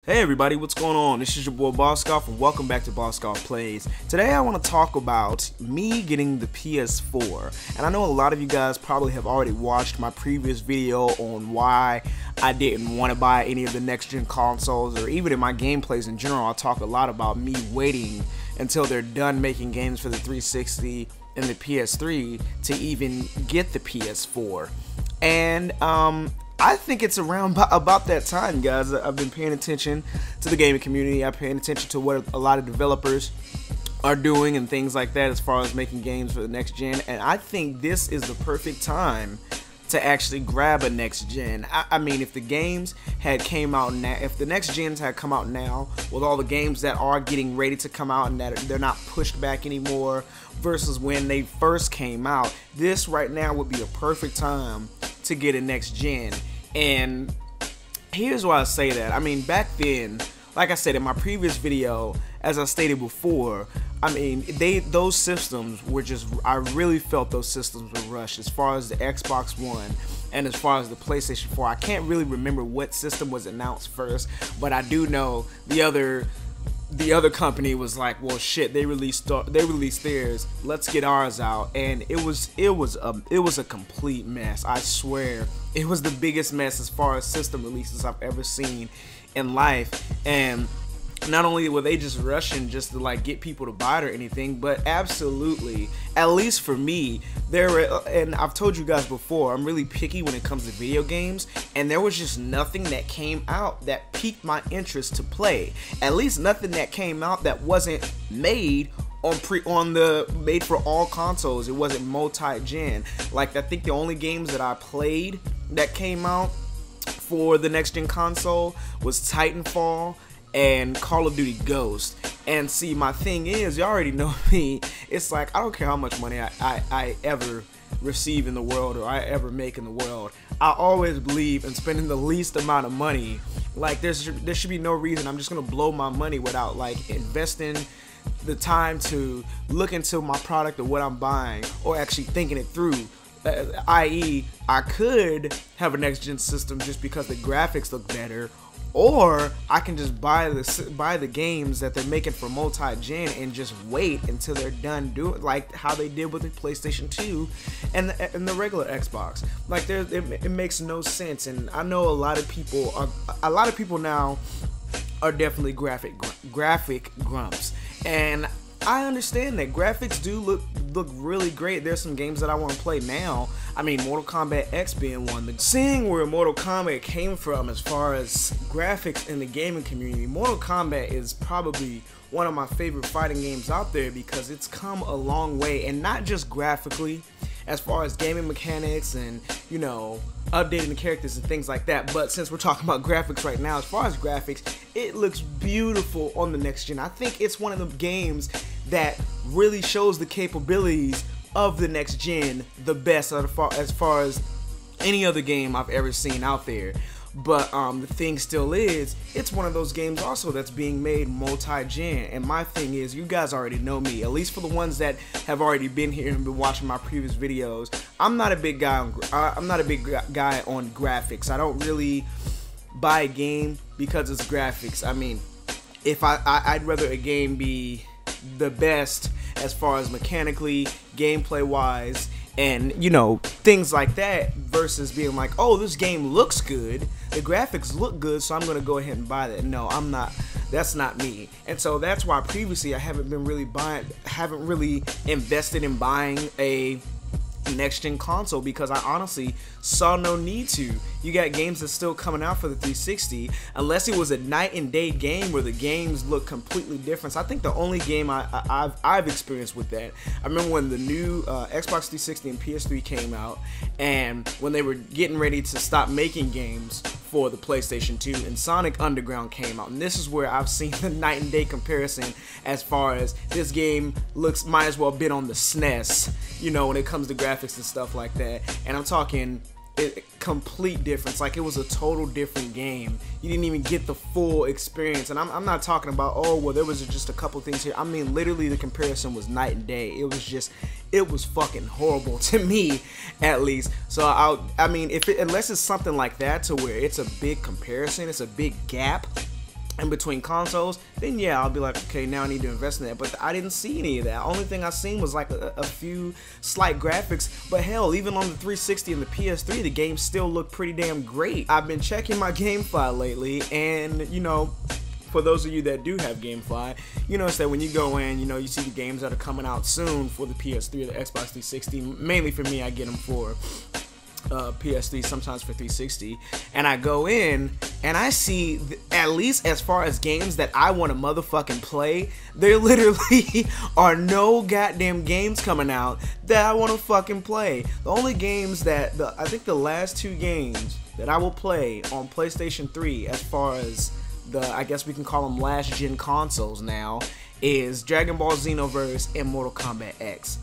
Hey everybody, what's going on? This is your boy Boscov and welcome back to Boscov Plays. Today I want to talk about me getting the PS4. And I know a lot of you guys probably have already watched my previous video on why I didn't want to buy any of the next gen consoles, or even in my gameplays in general. I talk a lot about me waiting until they're done making games for the 360 and the PS3 to even get the PS4. And I think it's around about that time, guys. I've been paying attention to the gaming community. I've been paying attention to what a lot of developers are doing and things like that as far as making games for the next gen. And I think this is the perfect time to actually grab a next gen. I mean, if the games had came out now, if the next gens had come out now, with all the games that are getting ready to come out and that they're not pushed back anymore versus when they first came out, this right now would be a perfect time to get a next gen. And here's why I say that. I mean, back then, like I said in my previous video, as I stated before, I mean, those systems were just, I really felt those systems were rushed as far as the Xbox One and as far as the PlayStation 4. I can't really remember what system was announced first, but I do know the other company was like, well, shit, they released theirs, let's get ours out. And it was a complete mess. I swear it was the biggest mess as far as system releases I've ever seen in life. And not only were they just rushing just to like get people to buy it or anything, but absolutely, at least for me, and I've told you guys before, I'm really picky when it comes to video games, and there was just nothing that came out that piqued my interest to play. At least nothing that came out that wasn't made made for all consoles. It wasn't multi-gen. Like, I think the only games that I played that came out for the next gen console was Titanfall and Call of Duty Ghost. And see, my thing is, you already know me, it's like, I don't care how much money I ever receive in the world or I ever make in the world, I always believe in spending the least amount of money. Like, there should be no reason I'm just gonna blow my money without like investing the time to look into my product or what I'm buying, or actually thinking it through. I.e., I could have a next gen system just because the graphics look better, or I can just buy the games that they're making for multi-gen and just wait until they're done doing, like how they did with the PlayStation 2 and the regular Xbox. Like, it makes no sense. And I know a lot of people now are definitely graphic grumps, and I understand that graphics do look really great. There's some games that I want to play now. I mean, Mortal Kombat X being one. Seeing where Mortal Kombat came from as far as graphics in the gaming community, Mortal Kombat is probably one of my favorite fighting games out there because it's come a long way, and not just graphically, as far as gaming mechanics and, you know, updating the characters and things like that. But since we're talking about graphics right now, as far as graphics, it looks beautiful on the next gen. I think it's one of the games that really shows the capabilities of the next gen the best as far as any other game I've ever seen out there. But the thing still is, it's one of those games also that's being made multi-gen. And my thing is, you guys already know me, at least for the ones that have already been here and been watching my previous videos. I'm not a big guy on graphics. I don't really buy a game because it's graphics. I mean, if I'd rather a game be the best as far as mechanically, gameplay wise, and, you know, things like that, versus being like, oh, this game looks good, the graphics look good, so I'm gonna go ahead and buy that. No, I'm not. That's not me. And so that's why previously I haven't really invested in buying a next gen console, because I honestly saw no need to. You got games that's still coming out for the 360, unless it was a night and day game where the games look completely different. So I think the only game I've experienced with that, I remember when the new Xbox 360 and PS3 came out, and when they were getting ready to stop making games for the PlayStation 2, and Sonic Underground came out, and this is where I've seen the night and day comparison as far as this game might as well have been on the SNES, you know, when it comes to graphics and stuff like that. And I'm talking complete difference. Like, it was a total different game. You didn't even get the full experience. And I'm not talking about, oh, well, there was just a couple things here. I mean, literally the comparison was night and day. It was fucking horrible to me, at least. So I mean, unless it's something like that to where it's a big comparison, it's a big gap, in between consoles, then yeah, I'll be like, okay, now I need to invest in that. But I didn't see any of that. Only thing I seen was like a few slight graphics. But hell, even on the 360 and the PS3, the game still looked pretty damn great. I've been checking my GameFly lately, and you know, for those of you that do have GameFly, you notice that when you go in, you know, you see the games that are coming out soon for the PS3 or the Xbox 360. Mainly for me, I get them for PS3, sometimes for 360, and I go in and I see, at least as far as games that I want to motherfucking play, there literally are no goddamn games coming out that I want to fucking play. The only games that, I think the last 2 games that I will play on PlayStation 3, as far as I guess we can call them last gen consoles now, is Dragon Ball Xenoverse and Mortal Kombat X.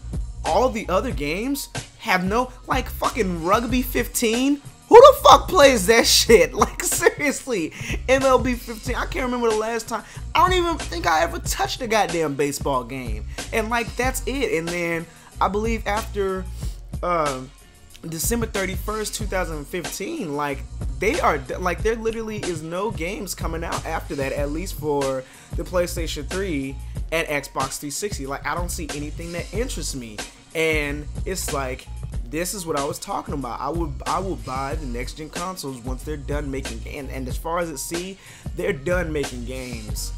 All the other games have no, like, fucking Rugby 15. Who the fuck plays that shit? Like, seriously, MLB 15. I can't remember the last time. I don't even think I ever touched a goddamn baseball game. And like, that's it. And then I believe after December 31st, 2015, like, there literally is no games coming out after that, at least for the PlayStation 3 and Xbox 360. Like, I don't see anything that interests me. And it's like, this is what I was talking about. I would buy the next gen consoles once they're done making, and as far as they're done making games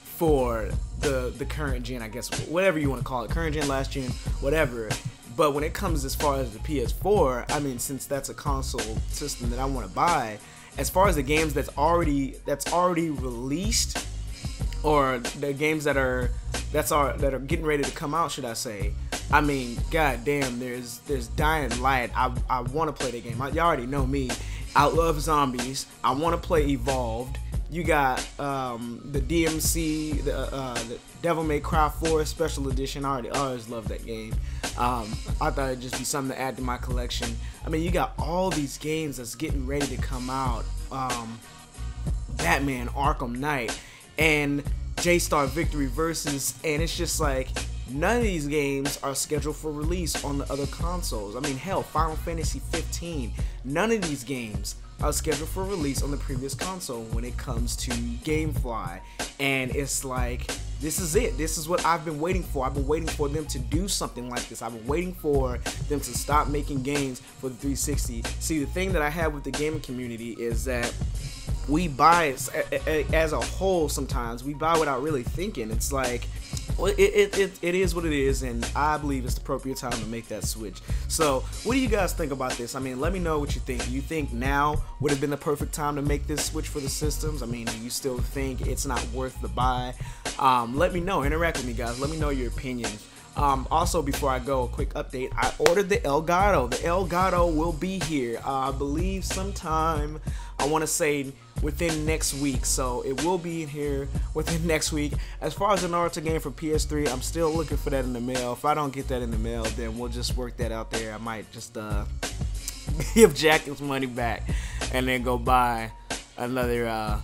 for the current gen, I guess, whatever you want to call it, current gen, last gen, whatever. But when it comes as far as the PS4, I mean, since that's a console system that I want to buy, as far as the games that's already released, or the games that are getting ready to come out, should I say? I mean, goddamn, there's Dying Light. I want to play the game. Y'all already know me. I love zombies. I want to play Evolved. You got the DMC, the Devil May Cry 4 Special Edition. I always love that game. I thought it'd just be something to add to my collection. I mean, you got all these games that's getting ready to come out. Batman, Arkham Knight, and J-Star Victory Versus, and it's just like, none of these games are scheduled for release on the other consoles. I mean, hell, Final Fantasy 15, none of these games are scheduled for release on the previous console when it comes to GameFly. And it's like, this is it. This is what I've been waiting for. I've been waiting for them to do something like this. I've been waiting for them to stop making games for the 360. See, the thing that I have with the gaming community is that we buy as a whole. Sometimes we buy without really thinking. It's like, well, it is what it is, and I believe it's the appropriate time to make that switch. So what do you guys think about this? I mean, let me know what you think. Do you think now would have been the perfect time to make this switch for the systems? I mean, do you still think it's not worth the buy? Let me know. Interact with me, guys. Let me know your opinions. Also, before I go, a quick update. I ordered the Elgato. The Elgato will be here, I believe sometime, I want to say within next week. So it will be in here within next week. As far as the Naruto game for PS3, I'm still looking for that in the mail. If I don't get that in the mail, then we'll just work that out there. I might just give Jack his money back and then go buy another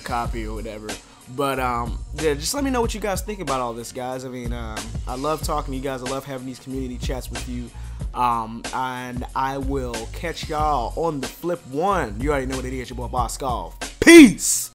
copy or whatever. But yeah, just let me know what you guys think about all this, guys. I mean, I love talking to you guys. I love having these community chats with you. And I will catch y'all on the flip one. You already know what it is. Your boy Boscov. Peace!